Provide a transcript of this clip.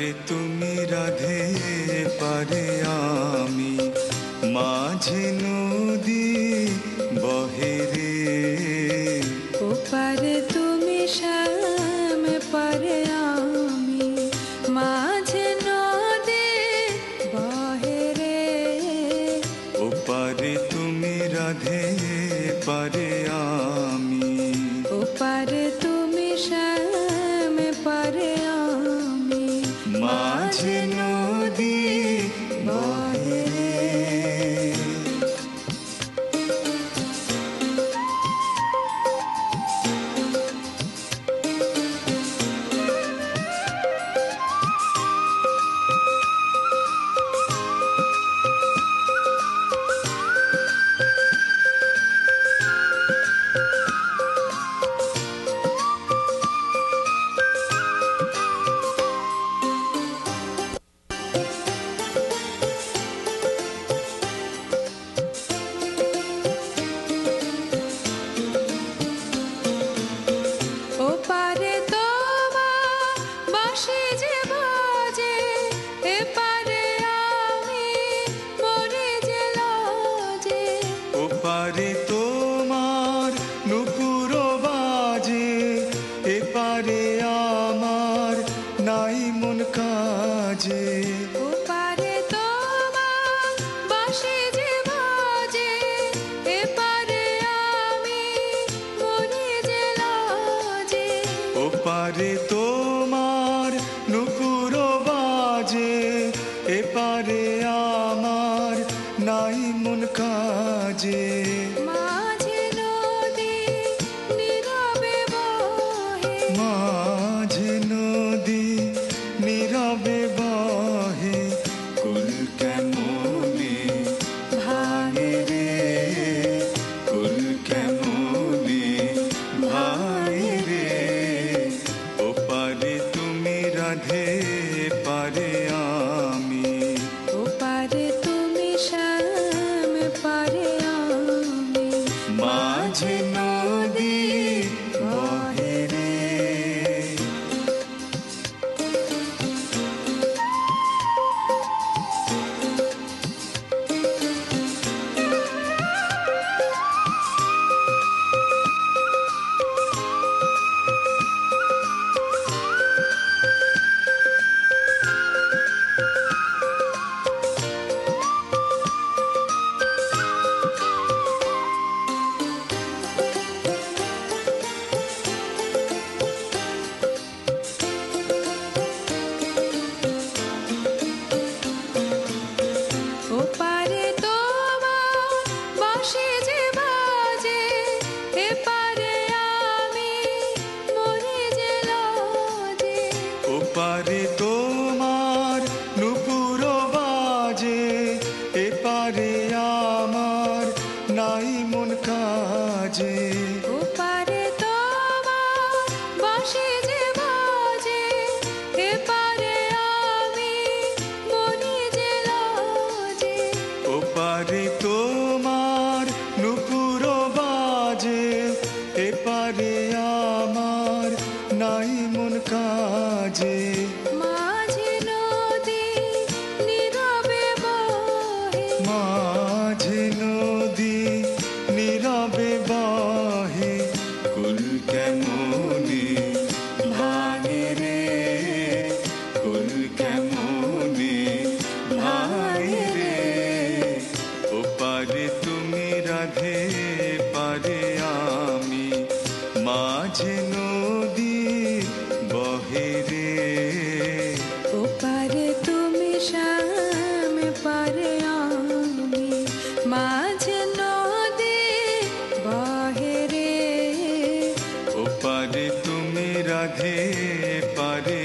পারে তুমি রাধে পারে আমি, মাঝে নদী বহে রে। ওপারে তুমি শ্যাম পারে আমি, মাঝে নদী বহে রে। ওপারে তুমি রাধে পারে আমি, ওপারে তুমি শ্যাম পারে আমি, মাঝে নদী বহে রে। ওপারে তোমার বাঁশি যে বাজে, এপারে আমি মরে যে লজে। ওপারে তোমার নুপুর বাজে, এপারে আমার নাই মন কাজে। ওপারে তোমার বাঁশি যে বাজে, এপারে আমি মরে যে লজে। ওপারে তোমার নুপুর বাজে, এপারে আমার নাই মন কাজে। মাঝে নদী নীরবে বহে, মাঝে নদী নীরবে বহে, কুল কেমনে ভাঙে রে, কুল কেমনে ভাঙে রে। ওপারে তুমি রাধে পারে আমি, ওপারে তুমি শ্যাম পারে আমি, মাঝে নদী বহে রে। ওপারে তোমার বাঁশি যে বাজে, এপারে আমি মরে যে লজে। ওপারে তোমার নুপুর বাজে, এপারে আমার নাই মন কাজে। ওপারে তোমার বাঁশি যে বাজে, এপারে আমি মরে যে লজে। ওপারে তোমার নুপুর বাজে, এপারে আমার নাই মন কাজে। মাঝে নদী নীরবে বহে, মাঝে নদী নীরবে বহে, কুল কেমনে ভাঙে রে, কুল কেমনে ভাঙে রে। ওপারে তুমি রাধে পারে আমি, মাঝে নদী বহে রে। ওপারে তুমি শ্যাম পারে আমি, মাঝে নদী বহে রে। ওপারে তুমি রাধে পারে